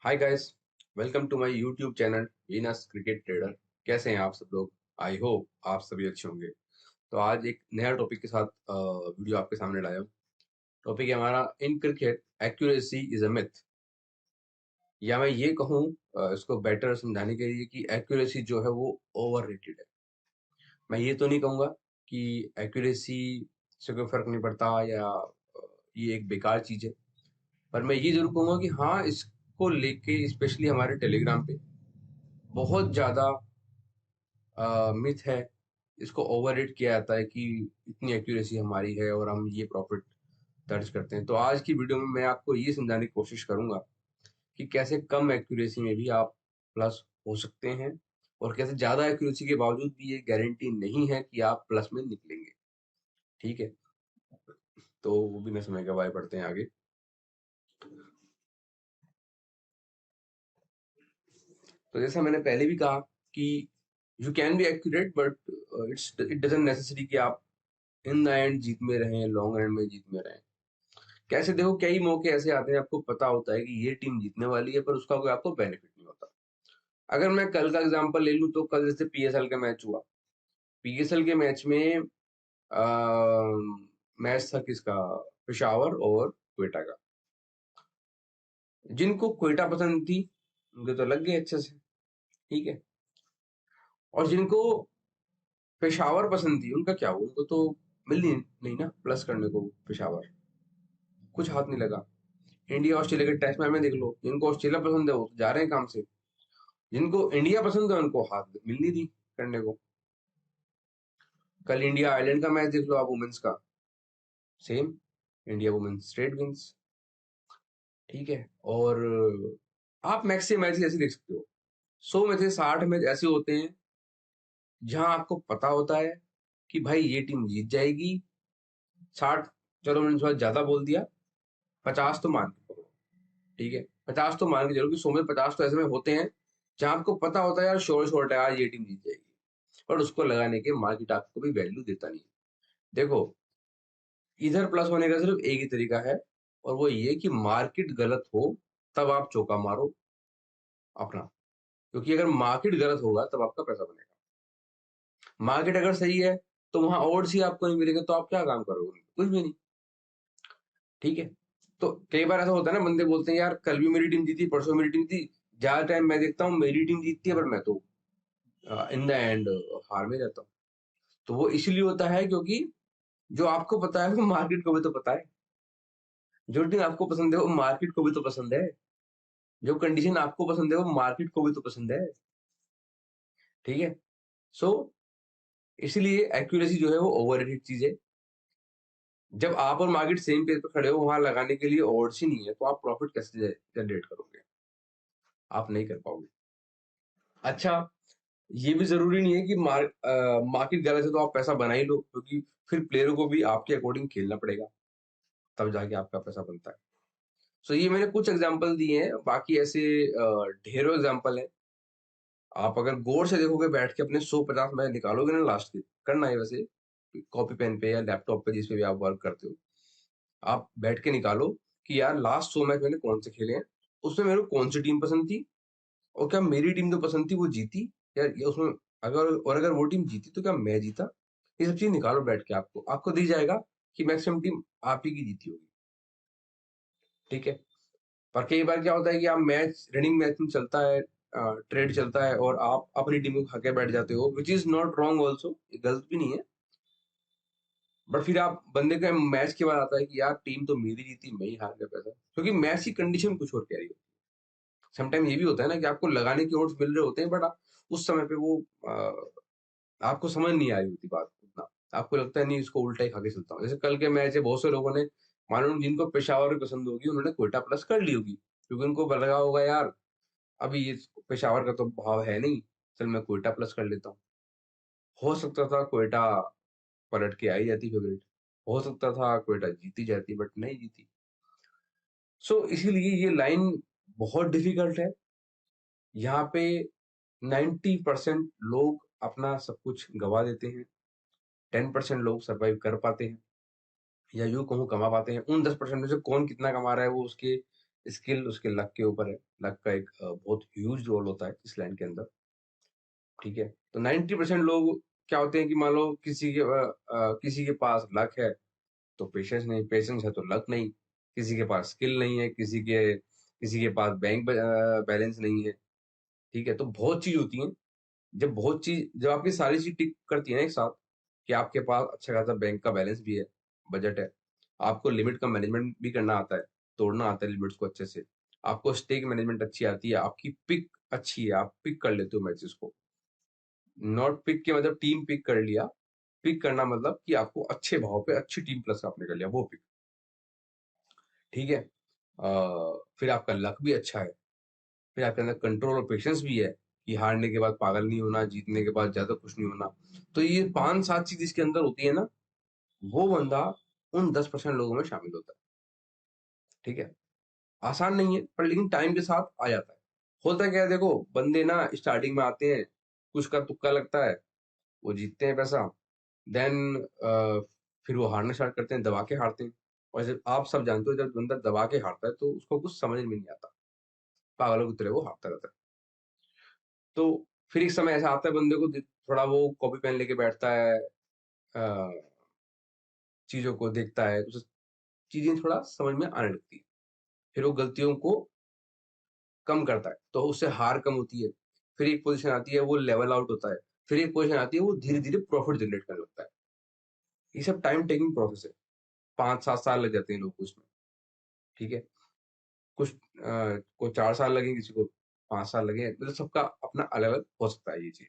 Hi guys, welcome to my YouTube channel Venus cricket trader. कैसे हैं आप सब लोग? आई होप आप सभी अच्छे होंगे। तो आज एक नया टॉपिक के साथ वीडियो आपके सामने लाया हूँ। टॉपिक है हमारा, in cricket accuracy is a myth. या मैं ये कहूँ इसको बेटर समझाने के लिए कि एक्यूरेसी जो है वो ओवररेटेड है। मैं ये तो नहीं कहूँगा कि एक्यूरेसी से कोई फर्क नहीं पड़ता या ये एक बेकार चीज है। पर मैं ये जरूर कहूंगा कि हाँ, इसको लेके स्पेशली हमारे टेलीग्राम पे बहुत ज्यादा मिथ है। इसको ओवररेट किया जाता है कि इतनी एक्यूरेसी हमारी है और हम ये प्रॉफिट दर्ज करते हैं। तो आज की वीडियो में मैं आपको ये समझाने की कोशिश करूंगा कि कैसे कम एक्यूरेसी में भी आप प्लस हो सकते हैं, और कैसे ज्यादा एक्यूरेसी के बावजूद भी ये गारंटी नहीं है कि आप प्लस में निकलेंगे। ठीक है, तो वो भी न समय गवाए पड़ते हैं आगे। तो जैसा मैंने पहले भी कहा कि you can be accurate, but it doesn't necessary कि आप इन द एंड जीत में रहें, लॉन्ग रन में जीत में रहें। कैसे? देखो, कई मौके ऐसे आते हैं, आपको पता होता है कि ये टीम जीतने वाली है, पर उसका कोई आपको बेनिफिट नहीं होता। अगर मैं कल का एग्जांपल ले लूं, तो कल जैसे पीएसएल का मैच हुआ। पीएसएल के मैच में मैच था किसका? पेशावर और क्वेटा का। जिनको क्वेटा पसंद थी उनके तो लग गए अच्छे से। ठीक है, और जिनको पेशावर पसंद थी उनका क्या हुआ? उनको तो मिल नहीं ना प्लस करने को। पेशावर कुछ हाथ नहीं लगा। इंडिया ऑस्ट्रेलिया के टेस्ट मैच में देख लो, जिनको ऑस्ट्रेलिया पसंद है वो तो जा रहे हैं काम से, जिनको इंडिया पसंद है उनको हाथ मिल नहीं रही करने को। कल इंडिया आयरलैंड का मैच देख लो आप, वुमेन्स का। Same, India women's straight wins. ठीक है, और आप मैक्स से मैच ऐसे देख सकते हो। 100 में से 60 मैच ऐसे होते हैं जहां आपको पता होता है कि भाई ये टीम जीत जाएगी। 60, चलो मैंने थोड़ा ज्यादा बोल दिया, 50 तो मान के चलो। ठीक है, 50 तो मान के चलो कि 100 में 50 तो ऐसे में होते हैं जहां आपको पता होता है यार, श्योर शॉर्ट है यार ये टीम जीत जाएगी, पर उसको लगाने के मार्केट आपको भी वैल्यू देता नहीं। देखो, इधर प्लस होने का सिर्फ एक ही तरीका है, और वो ये कि मार्केट गलत हो तब आप चौका मारो अपना। क्योंकि अगर मार्केट गलत होगा तब आपका पैसा बनेगा। मार्केट अगर सही है तो वहां odds ही आपको नहीं मिलेंगे, तो आप क्या काम करोगे? कुछ भी नहीं। ठीक है, तो कई बार ऐसा होता है ना, बंदे बोलते हैं यार कल भी मेरी टीम जीती, परसों मेरी टीम जीती। ज्यादा टाइम मैं देखता हूँ मेरी टीम जीतती है, पर मैं तो इन द एंड हार में जाता हूँ। तो वो इसलिए होता है क्योंकि जो आपको पता है वो मार्केट को भी तो पता है। जो टीम आपको पसंद है वो मार्केट को भी तो पसंद है। जो कंडीशन आपको पसंद है वो मार्केट को भी तो पसंद है। ठीक है, सो इसलिए एक्यूरेसी जो है वो ओवररेटेड चीज है। जब आप और मार्केट सेम पेज पे खड़े हो, वहां लगाने के लिए odds ही नहीं है, तो आप प्रॉफिट कैसे जनरेट करोगे? आप नहीं कर पाओगे। अच्छा, ये भी जरूरी नहीं है कि मार्केट गलत है तो आप पैसा बना ही लो, क्योंकि फिर प्लेयरों को भी आपके अकॉर्डिंग खेलना पड़ेगा, तब जाके आपका पैसा बनता है। सो ये मैंने कुछ एग्जांपल दिए हैं, बाकी ऐसे ढेरों एग्जांपल हैं। आप अगर गौर से देखोगे, बैठ के अपने 150 मैच निकालोगे ना लास्ट के, करना है वैसे कॉपी पेन पे या लैपटॉप पे, जिस पे भी आप वर्क करते हो, आप बैठ के निकालो कि यार लास्ट 100 मैच मैंने कौन से खेले हैं, उसमें मेरे को कौन सी टीम पसंद थी, और क्या मेरी टीम जो पसंद थी वो जीती, या ये उसमें अगर वो टीम जीती तो क्या मैं जीता। ये सब चीज निकालो बैठ के, आपको आपको दी जाएगा कि मैक्सिमम टीम आप ही की जीती होगी। ठीक है, पर कई बार क्या होता है कि आप मैच, रनिंग मैच में चलता है, ट्रेड चलता है, और आप अपनी टीम को खा के बैठ जाते हो, which is not wrong also, गलत भी नहीं है। बट फिर आप बंदे का मैच के बाद आता है कि यार टीम तो मेरी जीती, मैं ही हार गया पैसा, क्योंकि मैच की कंडीशन कुछ और कह रही है। समटाइम ये भी होता है ना कि आपको लगाने के ओड्स मिल रहे होते हैं, बट उस समय पे वो आपको समझ नहीं आ रही होती बात उतना। आपको लगता है नहीं, इसको उल्टा ही खा के चलता हूँ। जैसे कल के मैच है, बहुत से लोगों ने, मानो जिनको पेशावर पसंद होगी, उन्होंने कोयटा प्लस कर ली होगी, क्योंकि उनको लगा होगा यार अभी ये पेशावर का तो भाव है नहीं, चल मैं कोयटा प्लस कर लेता हूँ। हो सकता था कोयटा पलट के आई जाती फेवरेट, हो सकता था कोयटा जीती जाती, बट नहीं जीती। सो इसीलिए ये लाइन बहुत डिफिकल्ट है। यहाँ पे 90% लोग अपना सब कुछ गवा देते हैं, 10% लोग सरवाइव कर पाते हैं, या यूं कहूँ कमा पाते हैं। उन 10% में से कौन कितना कमा रहा है वो उसके स्किल उसके लक के ऊपर है। लक का एक बहुत ह्यूज रोल होता है इस लाइन के अंदर। ठीक है, तो 90% लोग क्या होते हैं कि मान लो किसी के पास लक है तो पेशेंस नहीं, पेशेंस है तो लक नहीं, किसी के पास स्किल नहीं है, किसी के पास बैंक बैलेंस नहीं है। ठीक है, तो बहुत चीज होती है। जब आपकी सारी चीज टिक करती है ना एक साथ, कि आपके पास अच्छा खासा बैंक का बैलेंस भी है, बजट है, आपको लिमिट का मैनेजमेंट भी करना आता है, तोड़ना आता है लिमिट्स को अच्छे से, आपको स्टेक मैनेजमेंट अच्छी आती है, आपकी पिक अच्छी है, आप पिक कर लेते हो मैचेस को। नॉट पिक के मतलब टीम पिक कर लिया, पिक करना मतलब कि आपको अच्छे भाव पे अच्छी टीम प्लस आपने कर लिया वो पिक। ठीक है, फिर आपका लक भी अच्छा है, फिर आपके अंदर कंट्रोल और पेशेंस भी है, कि हारने के बाद पागल नहीं होना, जीतने के बाद ज्यादा खुश नहीं होना। तो ये 5-7 चीज इसके अंदर होती है ना, वो बंदा उन 10% लोगों में शामिल होता है। ठीक है, आसान नहीं है पर लेकिन टाइम के साथ आ जाता है। होता क्या है, देखो बंदे ना स्टार्टिंग में आते हैं, कुछ का तुक्का लगता है, वो जीतते हैं पैसा, देन फिर वो हारना स्टार्ट करते हैं, दबा के हारते हैं। और जब आप सब जानते हो, जब बंदा दबा के हारता है तो उसको कुछ समझ में नहीं आता, पागलों की तरह वो हारता रहता है। तो फिर एक समय ऐसा आता है बंदे को, थोड़ा वो कॉपी पेन लेके बैठता है, अ, चीजों को देखता है, उसे चीजें थोड़ा समझ में आने लगती है, फिर वो गलतियों को कम करता है, तो उससे हार कम होती है। फिर एक पोजीशन आती है वो लेवल आउट होता है, फिर एक पोजीशन आती है वो धीरे धीरे प्रॉफिट जनरेट करने लगता है। ये सब टाइम टेकिंग प्रोसेस है, 5-7 साल लग जाते हैं लोग को उसमें। ठीक है, को 4 साल लगे, किसी को 5 साल लगे, मतलब सबका अपना अलग अलग हो सकता है ये चीज,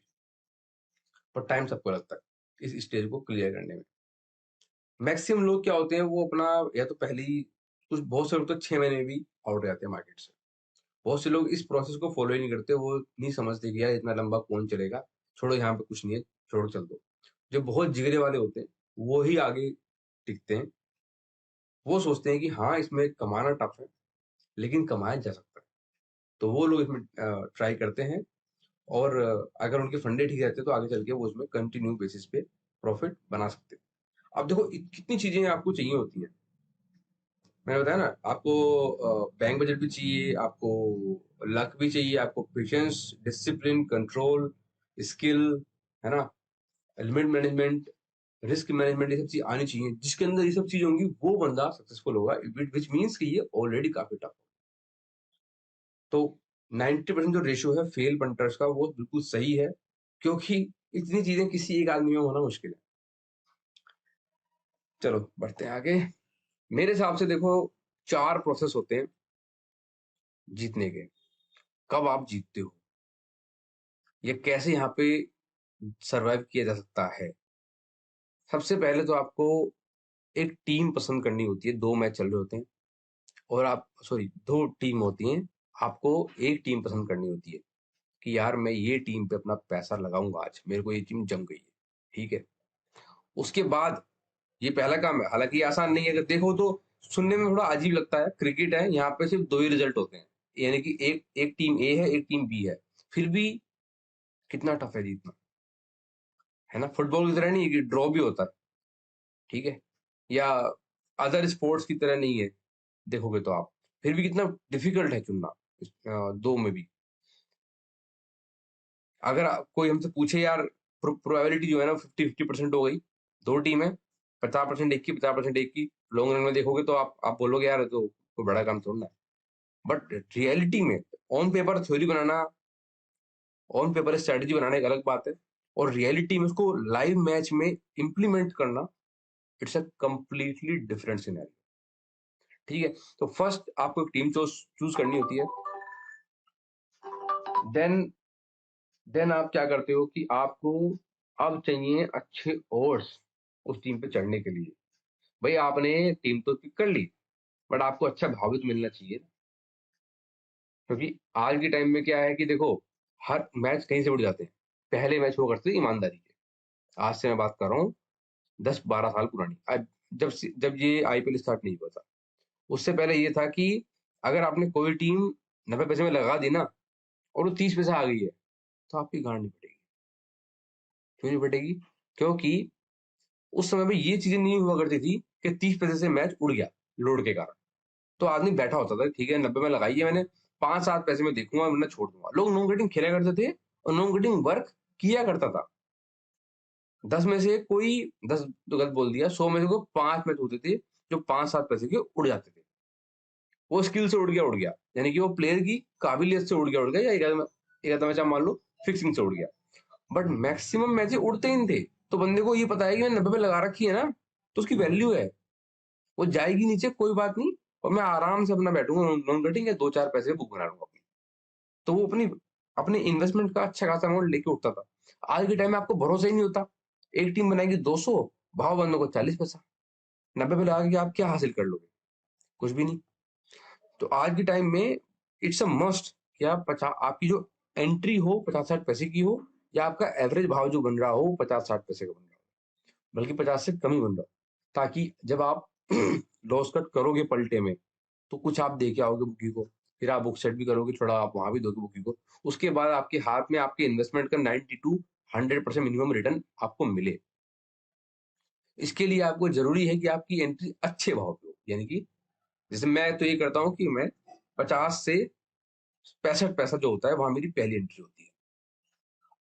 पर टाइम सबको लगता है इस स्टेज को क्लियर करने में। मैक्सिमम लोग क्या होते हैं, वो अपना या तो पहले ही, कुछ बहुत से लोग तो 6 महीने में भी आउट हो जाते हैं मार्केट से। बहुत से लोग इस प्रोसेस को फॉलो ही नहीं करते, वो नहीं समझते कि यार इतना लंबा कौन चलेगा, छोड़ो यहाँ पे कुछ नहीं है, छोड़ो चल दो। जो बहुत जिगरे वाले होते हैं वो ही आगे टिकते हैं। वो सोचते हैं कि हाँ इसमें कमाना टफ है लेकिन कमाया जा सकता है, तो वो लोग इसमें ट्राई करते हैं। और अगर उनके फंडे ठीक रहते हैं तो आगे चल के वो उसमें कंटिन्यू बेसिस पे प्रॉफिट बना सकते हैं। अब देखो कितनी चीजें आपको चाहिए होती हैं, मैंने बताया ना आपको, बैंक बजट भी चाहिए आपको, लक भी चाहिए आपको, पेशेंस, डिसिप्लिन, कंट्रोल, स्किल, है ना, एलिमेंट मैनेजमेंट, रिस्क मैनेजमेंट, ये सब चीज आनी चाहिए। जिसके अंदर ये सब चीज होंगी वो बंदा सक्सेसफुल होगा, विच मीन्स कि ये ऑलरेडी काफी टफ। तो 90% जो रेशियो है फेल पंटर्स का वो बिल्कुल सही है, क्योंकि इतनी चीजें किसी एक आदमी में होना मुश्किल है। चलो बढ़ते हैं आगे। मेरे हिसाब से देखो, 4 प्रोसेस होते हैं जीतने के। कब आप जीतते हो, या कैसे यहाँ पे सरवाइव किया जा सकता है। सबसे पहले तो आपको एक टीम पसंद करनी होती है, 2 मैच चल रहे होते हैं, और आप सॉरी 2 टीम होती हैं, आपको एक टीम पसंद करनी होती है कि यार मैं ये टीम पे अपना पैसा लगाऊंगा, आज मेरे को ये टीम जम गई है। ठीक है, उसके बाद ये पहला काम है, हालांकि ये आसान नहीं है, अगर देखो तो सुनने में थोड़ा अजीब लगता है, क्रिकेट है यहाँ पे सिर्फ 2 ही रिजल्ट होते हैं, यानी कि एक एक टीम ए है, एक टीम बी है, फिर भी कितना टफ है जीतना, है ना। फुटबॉल की तरह नहीं है कि ड्रॉ भी होता है, ठीक है, या अदर स्पोर्ट्स की तरह नहीं है, देखोगे तो आप, फिर भी कितना डिफिकल्ट है चुनना दो में भी। अगर कोई हमसे पूछे यार, प्रोबेबिलिटी जो है ना 50-50% हो गई, 2 टीम है, 50% एक की, 50% एक की, लॉन्ग रन में देखोगे तो आप बोलोगे यार ये तो कोई बड़ा काम थोड़ा ना है। बट रियलिटी में ऑन पेपर थ्योरी बनाना, ऑन पेपर स्ट्रेटेजी बनाना एक अलग बात है, और रियलिटी में उसको लाइव मैच में इम्प्लीमेंट करना, it's a completely different scenario. ठीक है, तो फर्स्ट आपको एक टीम चूज करनी होती है। देन देन आप क्या करते हो कि आपको अब चाहिए अच्छे ओवर्स उस टीम पे चढ़ने के लिए। भाई आपने टीम तो पिक कर ली, बट आपको अच्छा भाव भी तो मिलना चाहिए, क्योंकि आज के टाइम में क्या है कि देखो, हर मैच कहीं से उड़ जाते हैं। पहले मैच वो करते थे ईमानदारी के, आज से मैं बात कर रहा हूँ 10-12 साल पुरानी, आज जब ये आईपीएल स्टार्ट नहीं हुआ था, उससे पहले ये था कि अगर आपने कोई टीम 90 पैसे में लगा दी ना, और वो 30 पैसे आ गई है, तो आपकी गांड नहीं फटेगी। क्यों नहीं फटेगी? क्योंकि उस समय में ये चीजें नहीं हुआ करती थी कि 30 पैसे से मैच उड़ गया लोड के कारण। तो आदमी बैठा होता था, ठीक है 90 में लगाई है मैंने, 5-7 पैसे में देखूंगा वरना छोड़ दूंगा। लोग नो गेटिंग खेला करते थे और नो गेटिंग वर्क किया करता था। 10 में से कोई 10 तो गलत बोल दिया, 100 में से कोई 5 मैच होते थे जो 5-7 पैसे के उड़ जाते थे। वो स्किल से उड़ गया, यानी कि वो प्लेयर की काबिलियत से उड़ गया, या एक आधा मैच आप मान लो फिक्सिंग से उड़ गया। बट मैक्सिमम मैचेस उड़ते ही नहीं थे। तो बंदे को ये पता है कि मैंने 90 पे लगा रखी है ना, तो उसकी वैल्यू है। वो जाएगी नीचे कोई बात नहीं, और मैं आराम से अपना बैठूंगा नॉन कटिंग या 2-4 पैसे बुक बना लूंगा अपनी। तो वो अपनी अपने इन्वेस्टमेंट का अच्छा खासा अमाउंट लेके उठता था। आज के टाइम में आपको भरोसा ही नहीं होता। एक टीम बनाएगी 200, भाव बंदों को 40 पैसा, 90 पे लगा के आप क्या हासिल कर लोगे? कुछ भी नहीं। तो आज के टाइम में इट्स अ मस्ट कि आप 50 आपकी जो एंट्री हो 50-60 पैसे की हो, या आपका एवरेज भाव जो बन रहा हो 50-60 पैसे का बन रहा हो, बल्कि 50 से कम ही बन रहा हो, ताकि जब आप लॉस कट करोगे पलटे में, तो कुछ आप दे के आओगे बुकी को, फिर आप बुक सेट भी करोगे, थोड़ा आप वहां भी दोगे बुकी को। उसके बाद आपके हाथ में आपके इन्वेस्टमेंट का 90 to 100% मिनिमम रिटर्न आपको मिले। इसके लिए आपको जरूरी है कि आपकी एंट्री अच्छे भाव पे हो, यानी कि जैसे मैं तो ये करता हूँ कि मैं 50 से 65 पैसा जो होता है वहां मेरी पहली एंट्री होती है,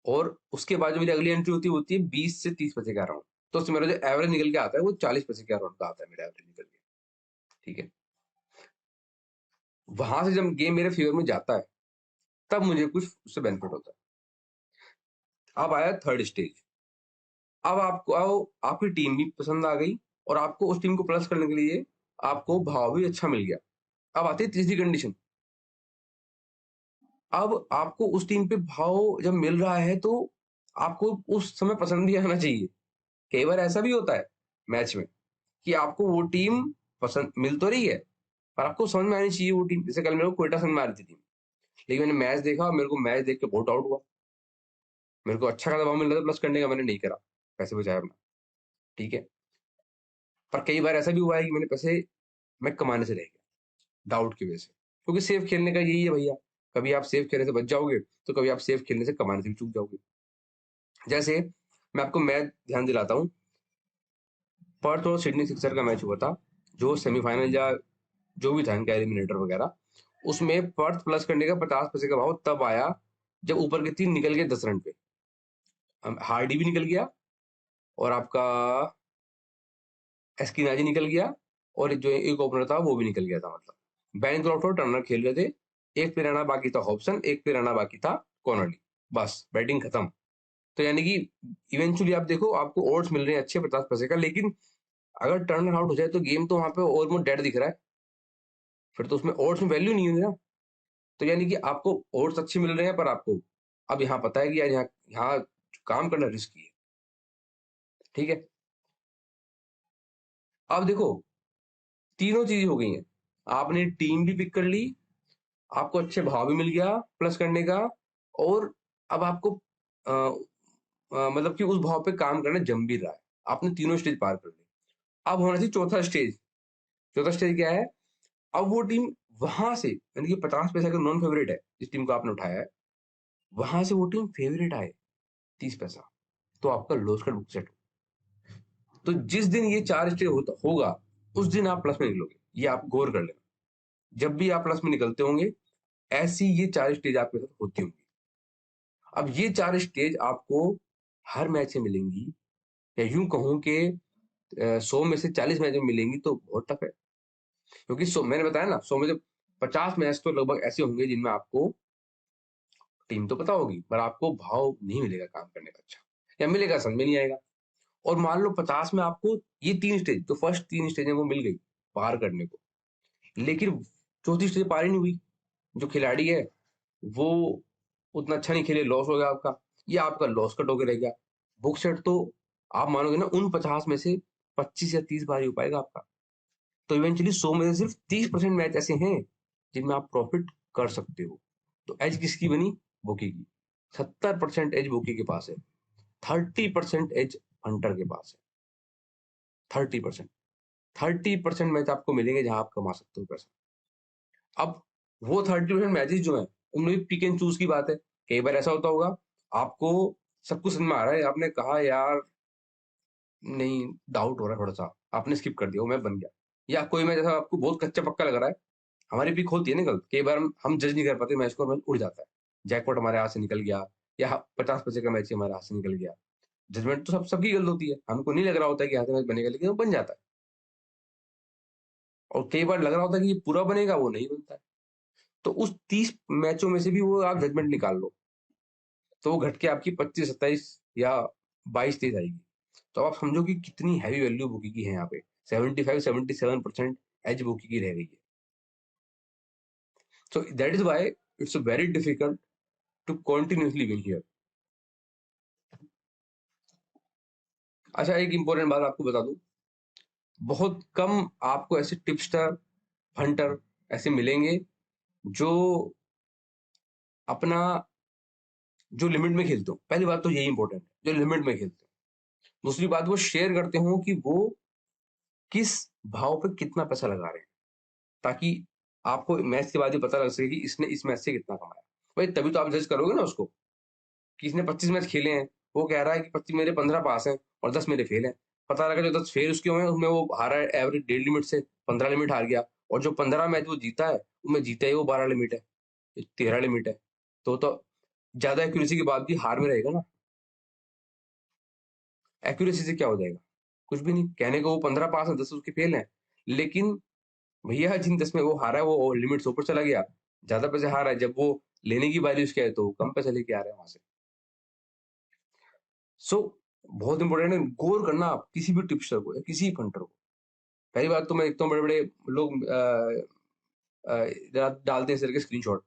और उसके बाद जो मेरी अगली एंट्री होती है 20 से 30 पैसे का अराउंड। तो उससे मेरा जो एवरेज निकल के आता है वो 40 पैसे के अराउंड का आता है मेरा एवरेज निकल के। ठीक है, वहां से जब गेम मेरे फेवर में जाता है तब मुझे कुछ उससे बेनिफिट होता है। अब आया थर्ड स्टेज। अब आपको आपकी टीम भी पसंद आ गई, और आपको उस टीम को प्लस करने के लिए आपको भाव भी अच्छा मिल गया। अब आती है तीसरी कंडीशन। अब आपको उस टीम पे भाव जब मिल रहा है तो आपको उस समय पसंद भी आना चाहिए। कई बार ऐसा भी होता है मैच में कि आपको वो टीम पसंद मिल तो रही है, पर आपको समझ में आनी चाहिए वो टीम। जैसे कल मेरे को क्वेटा समझ में आ रही थी टीम, लेकिन मैंने मैच देखा, मेरे को मैच देख के बहुत डाउट हुआ। मेरे को अच्छा खासा भाव मिल रहा था प्लस करने का, मैंने नहीं करा, पैसे बचाया अपना। ठीक है, पर कई बार ऐसा भी हुआ है कि मैंने पैसे मैं कमाने से रह गया डाउट की वजह से, क्योंकि सेफ खेलने का यही है भैया। कभी आप सेफ खेलने से बच जाओगे, तो कभी आप सेफ खेलने से कमाने से भी चूक जाओगे। जैसे मैं आपको मैच ध्यान दिलाता हूँ, पर्थ और सिडनी सिक्सर का मैच हुआ था, जो सेमीफाइनल या जो भी था इनका एलिमिनेटर वगैरह, उसमें पर्थ प्लस करने का 50 पैसे का भाव तब आया जब ऊपर के 3 निकल गए 10 रन पे। हार्डी भी निकल गया, और आपका एस्किनाजी निकल गया, और जो एक ओपनर था वो भी निकल गया था। मतलब बैन क्रॉफर्ड टर्नर खेल रहे थे, एक पे रहना बाकी था हॉब्सन, एक पे रहना बाकी था कॉनली, बस बैटिंग खत्म। तो यानी कि इवेंचुअली आप देखो आपको ओड्स मिल रहे हैं अच्छे 50 पैसे का, लेकिन अगर टर्नर आउट हो जाए तो गेम तो वहां पे ऑलमोस्ट डेड दिख रहा है, फिर तो उसमें ओड्स में वैल्यू नहीं है ना। तो यानी कि आपको ओड्स अच्छे मिल रहे हैं, पर आपको अब यहाँ पता है कि यार यहाँ यहाँ काम करना रिस्की है। ठीक है, अब देखो तीनों चीज हो गई हैं। आपने टीम भी पिक कर ली, आपको अच्छे भाव भी मिल गया प्लस करने का, और अब आपको मतलब कि उस भाव पे काम करना जम भी रहा है। आपने तीनों स्टेज पार कर ली। अब होना चाहिए चौथा स्टेज। चौथा स्टेज क्या है? अब वो टीम वहां से, यानी कि 50 पैसा का नॉन फेवरेट है जिस टीम को आपने उठाया है, वहां से वो टीम फेवरेट आए 30 पैसा, तो आपका लॉस का बुक सेट हो। तो जिस दिन ये 4 स्टेज होगा, उस दिन आप प्लस में निकलोगे, ये आप गौर कर लेना। जब भी आप प्लस में निकलते होंगे, ऐसी ये 4 स्टेज आपके साथ होती होंगी। अब ये 4 स्टेज आपको हर मैच में मिलेंगी, या यूं कहूं कि 100 में से 40 मैच में मिलेंगी, तो बहुत टफ है। क्योंकि 100 मैंने बताया ना, 100 में से 50 मैच तो लगभग ऐसे होंगे जिनमें आपको टीम तो पता होगी, पर आपको भाव नहीं मिलेगा काम करने का अच्छा, या मिलेगा समझ में नहीं आएगा। और मान लो 50 में आपको ये 3 स्टेज, जो फर्स्ट 3 स्टेज है वो मिल गई पार करने को, लेकिन चौथी स्टेज पार ही नहीं हुई। जो खिलाड़ी है वो उतना अच्छा नहीं खेले, लॉस हो गया आपका, ये आपका लॉस कट होकर रह गया। बुक सेट तो आप मानोगे ना, उन 50 में से 25 या 30 बार ही हो पाएगा आपका। तो इवेंचुअली 100 में से सिर्फ 30% मैच ऐसे हैं जिनमें आप प्रॉफिट कर सकते हो। तो एज किसकी बनी? बुकी की। 70% एज बुकी के पास है, 30% एज हंटर के पास है। 30%, 30% मैच आपको मिलेंगे जहां आप कमा सकते हो पैसा। अब वो 30% मैचेस जो है उनमें भी पिक एंड चूज की बात है। कई बार ऐसा होता होगा आपको सब कुछ समझ में आ रहा है, आपने कहा यार नहीं डाउट हो रहा है थोड़ा सा, आपने स्किप कर दिया, वो मैं बन गया। या कोई मैच जैसा आपको बहुत कच्चा पक्का लग रहा है, हमारी पिक होती है ना गलत, कई बार हम जज नहीं कर पाते मैच को, मैच उड़ जाता है, जैकपॉट हमारे हाथ से निकल गया, या 50 पैसे का मैच ही हमारे हाथ से निकल गया। जजमेंट तो सबकी गलत होती है, हमको नहीं लग रहा होता है कि हाथ से मैच बनेगा, लेकिन वो बन जाता है। और कई बार लग रहा होता है कि ये पूरा बनेगा, वो नहीं बनता है। तो उस 30 मैचों में से भी वो आप जजमेंट निकाल लो, तो वो घट के आपकी 25-27 या 22-23 आएगी। तो आप समझो कि कितनी हैवी वैल्यू बुकी की है यहाँ पे, 75-77% एज बुकी की रह गई है। So that is why it's very difficult to continuously win here. अच्छा, एक इंपॉर्टेंट बात आपको बता दूं, बहुत कम आपको ऐसे टिपस्टर, हंटर ऐसे मिलेंगे जो अपना जो लिमिट में खेलते हो। पहली बात तो यही इंपॉर्टेंट है, जो लिमिट में खेलते हो। दूसरी बात, वो शेयर करते हो कि वो किस भाव पे कितना पैसा लगा रहे हैं, ताकि आपको मैच के बाद ही पता लग सके कि इसने इस मैच से कितना कमाया। भाई तभी तो आप जज करोगे ना उसको, कि इसने 25 मैच खेले हैं, वो कह रहा है कि 25 मेरे 15 पास हैं और 10 मेरे फेल हैं। पता लगा जो 10 फेल उसके हुए हैं उसमें वो हारा है एवरेज 1.5 लिमिट से, 15 लिमिट हार गया। और जो 15 मैच वो जीता है उसमें जीता ही वो 12 लिमिट है, 13 लिमिट है। तो ज्यादा एक्यूरेसी के बाद भी हार में रहेगा ना। एक्यूरेसी से क्या हो जाएगा? कुछ भी नहीं, कहने को वो 15 पास है, 10 उसके फेल है, लेकिन भैया जिन 10 में वो हारा है वो लिमिट से ऊपर चला गया, ज्यादा पैसे हारा है। जब वो लेने की बारी उसके है तो कम पैसे लेके आ रहे हैं वहां से। सो बहुत इंपॉर्टेंट है गौर करना आप किसी भी टिप्सटर को या किसी फंटर को। पहली बात तो मैं देखता हूँ बड़े बड़े लोग डालते हैं सर के स्क्रीनशॉट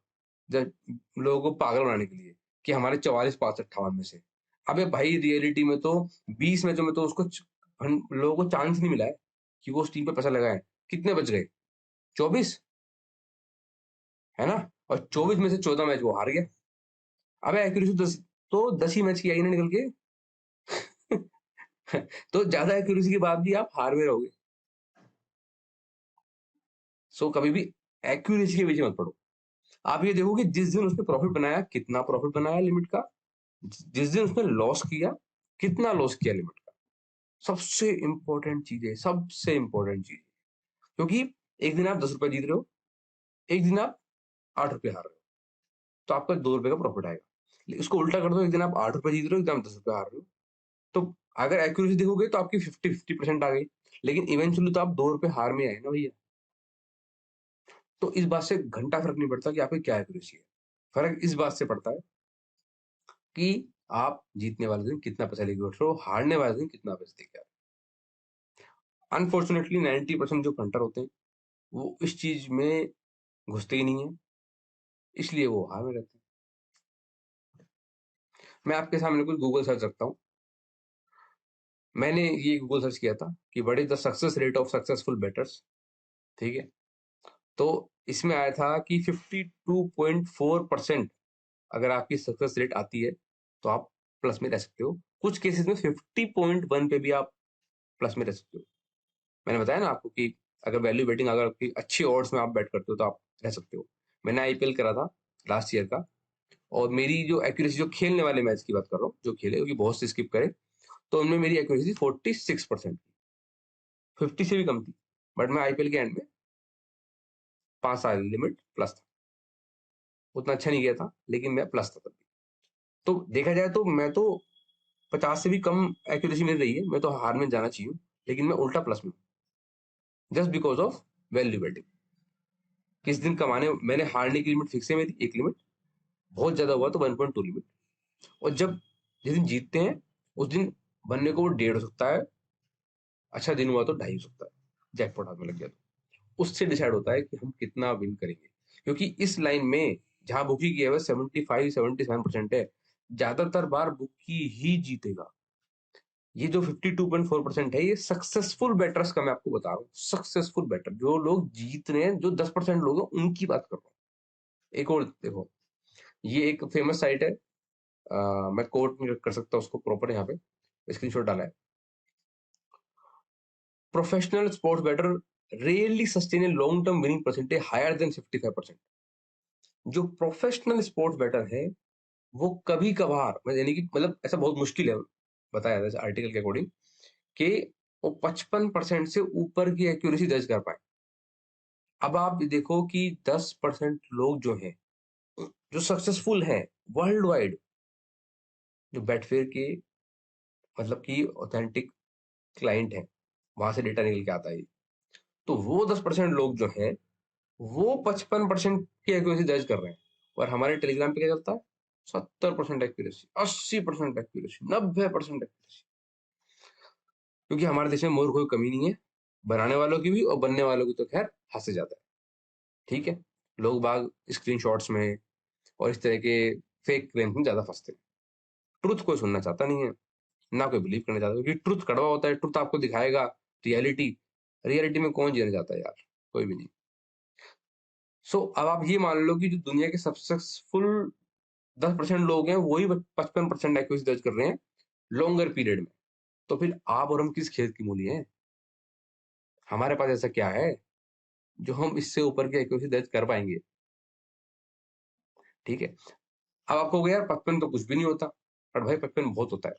लोगों को पागल बनाने के लिए, कि हमारे 44 पास 58 में से। अबे भाई रियलिटी में तो 20 मैचों में तो उसको लोगों को चांस नहीं मिला है कि वो उस टीम पे पैसा लगाए। कितने बच गए? 24, है ना? और 24 में से 14 मैच वो हार गया। अबे एक्यूरेसी 10, तो 10 ही मैच की आई ना निकल के। तो ज्यादा एक्यूरेसी के बाद भी आप हार में रहोगे। सो कभी भी एक्यूरेसी के पीछे मत पड़ो। आप ये देखो कि जिस दिन उसने प्रॉफिट बनाया, कितना प्रॉफिट बनाया लिमिट का, जिस दिन उसने लॉस किया, कितना लॉस किया लिमिट का। सबसे इंपॉर्टेंट चीज है, सबसे इंपॉर्टेंट चीज। क्योंकि एक दिन आप 10 रुपए जीत रहे हो, एक दिन आप 8 रुपए हार रहे हो, तो आपका 2 रुपए का प्रॉफिट आएगा। उसको उल्टा कर दो, एक दिन आप 8 रुपए जीत रहे हो, एक दिन आप 10 रुपए हार रहे हो, तो अगर एक्यूरेसी देखोगे तो आपकी 50-50% आ गई, लेकिन इवेंचुअली तो आप 2 रुपए हार में आए ना भैया। तो इस बात से घंटा फर्क नहीं पड़ता कि आपकी क्या एक्यूरेसी है। फर्क इस बात से पड़ता है कि आप जीतने वाले दिन कितना पैसा लेके उठ रहे हो, हारने वाले दिन कितना पैसा लेके आ रहे हो। अनफॉर्चुनेटली 90% जो फंटर होते हैं वो इस चीज में घुसते ही नहीं है, इसलिए वो हार में रहते हैं। मैं आपके सामने कुछ गूगल सर्च रखता हूँ। मैंने ये गूगल सर्च किया था कि what is the success rate of successful बेटर्स, ठीक है? तो इसमें आया था कि 52.4% अगर आपकी सक्सेस रेट आती है तो आप प्लस में रह सकते हो। कुछ केसेस में 50.1 पे भी आप प्लस में रह सकते हो। मैंने बताया ना आपको कि अगर वैल्यू बेटिंग, अगर आपकी अच्छी ऑड्स में आप बैट करते हो तो आप रह सकते हो। मैंने आईपीएल करा था लास्ट ईयर का, और मेरी जो एक्यूरेसी, जो खेलने वाले मैच की बात कर रहा हूँ, जो खेले क्योंकि बहुत से स्किप करे, तो उनमें मेरी एक्यूरेसी 46%, 50 से भी कम थी। बट मैं आईपीएल के एंड में 5 साल लिमिट प्लस था। उतना अच्छा नहीं गया था, लेकिन मैं प्लस था तब भी। तो देखा जाए तो मैं तो 50 से भी कम एक्यूरेसी मिल रही है, मैं तो हार में जाना चाहिए, लेकिन मैं उल्टा प्लस में, just because of value betting. किस दिन कमाने, मैंने हारने की लिमिट फिक्स है मेरी, एक लिमिट, बहुत ज्यादा हुआ तो 1.2 लिमिट। और जब जिस दिन जीतते हैं उस दिन बनने को वो 1.5 हो सकता है, अच्छा दिन हुआ तो 2.5 हो सकता है, जैकपॉट हाथ में लग गया तो। उससे डिसाइड होता है कि हम कितना विन करेंगे। क्योंकि इस लाइन में जहां बुकी की है 75-77% है, ज्यादातर बार बुकी ही जीतेगा। ये जो 52.4% है, ये सक्सेसफुल बैटर्स का मैं आपको बता रहा हूँ। सक्सेसफुल बैटर, जो लोग जीत रहे हैं, जो 10% लोग हैं, उनकी बात कर रहा हूँ। एक और देखो, ये एक फेमस साइट है, मैं कोट नहीं कर सकता उसको प्रॉपर, यहाँ पे स्क्रीनशॉट डाला है। Professional sports bettor rarely sustain a long term winning percentage higher than 55%। जो प्रोफेशनल स्पोर्ट्स बैटर है वो कभी कभार, यानी कि मतलब ऐसा बहुत मुश्किल है, बताया था आर्टिकल के अकॉर्डिंग, कि वो 55% से ऊपर की एक्यूरेसी दर्ज कर पाए। अब आप देखो कि 10% लोग जो हैं, जो सक्सेसफुल हैं वर्ल्ड वाइड, जो बेटफेयर के मतलब कि ऑथेंटिक क्लाइंट है, वहां से डेटा निकल के आता है, तो वो 10% लोग जो हैं वो 55% की एक्यूरेसी दर्ज कर रहे हैं। और हमारे टेलीग्राम पे क्या चलता है? 70% एक्यूरेसी, 80% एक्यूरेसी, 90% एक्यूरेसी। क्योंकि हमारे देश में मोर कोई कमी नहीं है, बनाने वालों की भी और बनने वालों की तो खैर हद से ज्यादा है। ठीक है, लोग बाग स्क्रीनशॉट्स में और इस तरह के फेक क्लेम्स में ज्यादा फंसते हैं। ट्रुथ कोई सुनना चाहता नहीं है, ना कोई बिलीव करना चाहता, क्योंकि ट्रुथ कड़वा होता है। ट्रुथ आपको दिखाएगा रियलिटी, रियलिटी में कौन जीना चाहता है यार? कोई भी नहीं। अब आप ये मान लो कि जो दुनिया के सक्सेसफुल 10% लोग हैं वही 55% एक्यूरेसी दर्ज कर रहे हैं लॉन्गर पीरियड में। तो फिर आप और हम किस खेत की मूली हैं? हमारे पास ऐसा क्या है जो हम इससे ऊपर की एक्यूरेसी दर्ज कर पाएंगे? ठीक है, अब आपको हो गया यार 55 तो कुछ भी नहीं होता, पर भाई 55 बहुत होता है।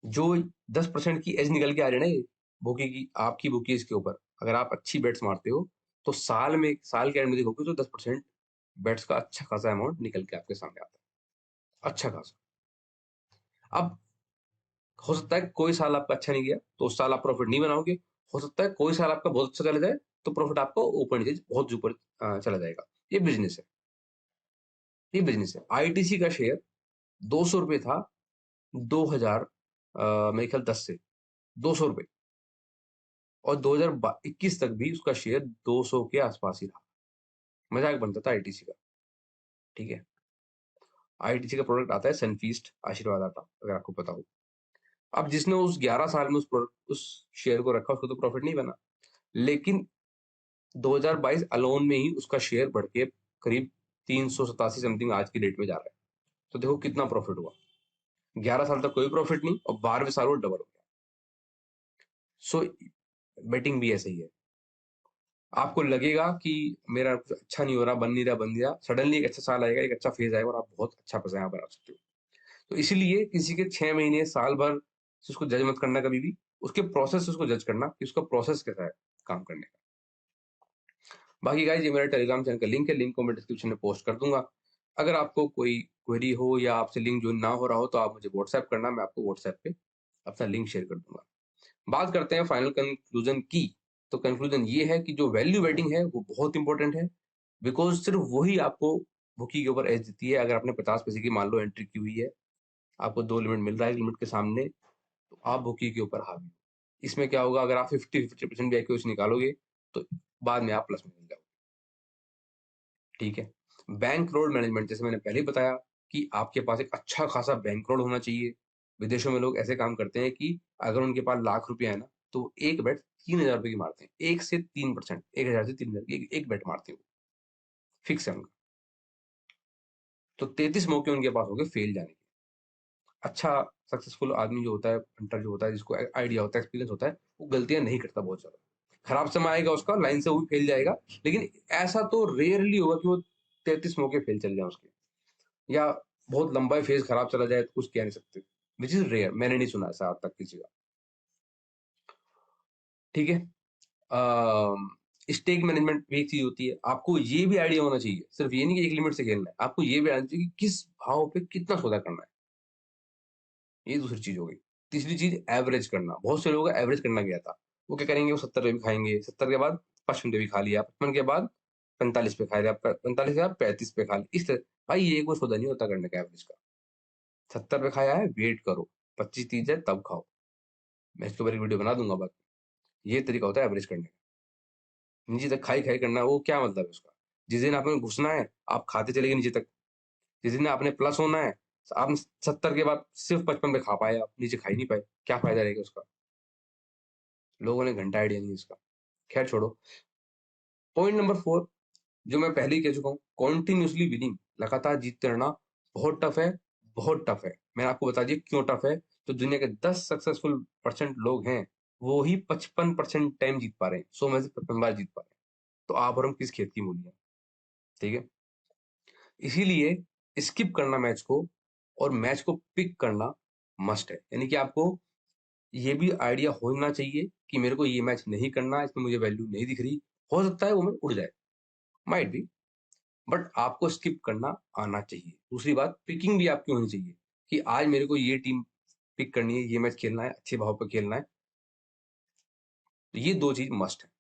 जो 10% की एज निकल के आ रही है ना, ये बुकी की, आपकी बुकी इसके ऊपर, अगर आप अच्छी बेट्स मारते हो तो साल के एंड में देखोगे तो 10% बेट्स का अच्छा खासा अमाउंट निकल के आपके सामने आता है, अच्छा खासा। अब हो सकता है कोई साल आपका अच्छा नहीं गया तो उस साल आप प्रॉफिट नहीं बनाओगे, हो सकता है कोई साल आपका बहुत अच्छा चला जाए तो प्रॉफिट आपको ऊपर नीचे बहुत ऊपर चला जाएगा। ये बिजनेस है, ये बिजनेस है। आईटीसी का शेयर 200 रुपये था 2000 मेरे ख्याल 10 से 200 रुपये, और 2021 तक भी उसका शेयर 200 के आसपास ही रहा। मजाक बनता था आईटीसी का। ठीक है, आईटीसी का प्रोडक्ट आता है सनफीस्ट आशीर्वाद आटा, अगर आपको पता हो। अब जिसने उस 11 साल में उस शेयर को रखा उसको तो प्रॉफिट नहीं बना, लेकिन 2022 अलोन में ही उसका शेयर बढ़ के करीब 387 समथिंग आज की डेट में जा रहा है। तो देखो कितना प्रॉफिट हुआ। 11 साल तक कोई प्रॉफिट नहीं और 12वें साल वो डबल हो गया। सो बेटिंग भी ऐसे ही है। आपको लगेगा कि मेरा कुछ अच्छा नहीं हो रहा, बन नहीं रहा, सडनली एक अच्छा साल आएगा, एक अच्छा फेज आएगा और आप बहुत अच्छा पैसा यहाँ बना सकते हो। तो इसीलिए किसी के 6 महीने साल भर से उसको जज मत करना कभी भी, उसके प्रोसेस से उसको जज करना कि उसका प्रोसेस कैसा है काम करने का। बाकी गाइस, ये मेरा टेलीग्राम चैनल का लिंक है, लिंक को मैं डिस्क्रिप्शन में पोस्ट कर दूंगा। अगर आपको कोई क्वेरी हो या आपसे लिंक ज्वाइन ना हो रहा हो तो आप मुझे व्हाट्सएप करना, मैं आपको व्हाट्सएप पे अपना लिंक शेयर कर दूंगा। बात करते हैं फाइनल कंक्लूजन की। तो कंक्लूजन ये है कि जो वैल्यू वेटिंग है वो बहुत इंपॉर्टेंट है, बिकॉज सिर्फ वही आपको बुकी के ऊपर एज देती है। अगर आपने 50 पैसे की मान लो एंट्री की हुई है, आपको 2 लिमिट मिल रहा है, लिमिट के सामने, तो आप बुकी के ऊपर हावी हो। इसमें क्या होगा, अगर आप 50% भी एक्यूरेसी निकालोगे तो बाद में आप प्लस में मिल जाओगे। ठीक है, बैंक रोड मैनेजमेंट, जैसे मैंने पहले ही बताया कि आपके पास एक अच्छा खासा बैंक रोड होना चाहिए। विदेशों में लोग ऐसे काम करते हैं कि अगर उनके पास लाख रुपया है ना तो एक बेट 3,000 रुपए की मारते हैं, 1 से 3%, 1,000 से 3,000 की एक बेट मारते हैं, फिक्स है उनका। तो 33 मौके उनके पास हो गए फेल जाने के। अच्छा सक्सेसफुल आदमी जो होता है, हंटर जो होता है, जिसको आइडिया होता है, एक्सपीरियंस होता है, वो गलतियां नहीं करता बहुत ज्यादा। खराब समय आएगा उसका, लाइन से वो भी फेल जाएगा, लेकिन ऐसा तो रेयरली होगा कि वो 33 मौके फेल चल जाए उसके, या बहुत लंबा फेज खराब चला जाए तो कुछ कह नहीं सकते। विच इज रेयर, मैंने नहीं सुना ऐसा आज तक किसी का। ठीक है, स्टेक मैनेजमेंट भी एक चीज होती है, आपको ये भी आइडिया होना चाहिए, सिर्फ ये नहीं कि एक लिमिट से खेलना है, आपको ये भी आना चाहिए कि किस भाव पे कितना सौदा करना है। ये दूसरी चीज हो गई। तीसरी चीज एवरेज करना। बहुत से लोग एवरेज करना गया था, वो क्या करेंगे, वो 70 पे भी खाएंगे, 70 के बाद 55 पे भी खा लिया, 55 के बाद 45 पे खा लिया, 45 के बाद 35 पे खा लिया, इस तरह। भाई ये कोई सौदा नहीं होता करने का एवरेज का। 70 पे खाया है, वेट करो 25-30 है तब खाओ। मैं इसके ऊपर एक वीडियो बना दूंगा बाद में। ये तरीका होता है एवरेज करने का। नीचे तक खाई खाई करना, वो क्या मतलब है उसका? जिस दिन आपने घुसना है आप खाते चलेंगे नीचे तक, जिस दिन आपने प्लस होना है, आप 70 के बाद सिर्फ 55 पे खा पाए, आप नीचे खा ही नहीं पाए, क्या फायदा रहेगा उसका? लोगों ने घंटा आइडिया नहीं इसका। खैर छोड़ो। पॉइंट नंबर 4, जो मैं पहले ही कह चुका हूँ, कॉन्टिन्यूसली विनिंग, लगातार जीतते रहना बहुत टफ है, बहुत टफ है। मैंने आपको बता दिया क्यों टफ है। तो दुनिया के 10 सक्सेसफुल % लोग हैं, वो ही 55% टाइम जीत पा रहे हैं, 100 में से 55 बार जीत पा रहे हैं। तो आप और हम किस खेत की मूली हैं? ठीक है, इसीलिए स्किप करना मैच को और मैच को पिक करना मस्ट है। यानी कि आपको ये भी आइडिया होना चाहिए कि मेरे को ये मैच नहीं करना, इसमें मुझे वैल्यू नहीं दिख रही। हो सकता है वो मैच उड़ जाए, माइट बी, बट आपको स्किप करना आना चाहिए। दूसरी बात, पिकिंग भी आपकी होनी चाहिए कि आज मेरे को ये टीम पिक करनी है, ये मैच खेलना है, अच्छे भाव पर खेलना है। तो ये 2 चीज मस्ट है।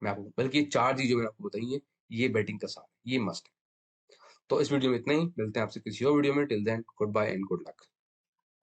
मैं आपको बल्कि ये 4 चीज जो मैंने आपको बताई है, ये बैटिंग का साथ, ये मस्ट है। तो इस वीडियो में इतना ही, मिलते हैं आपसे किसी और वीडियो में। Till then goodbye and good luck.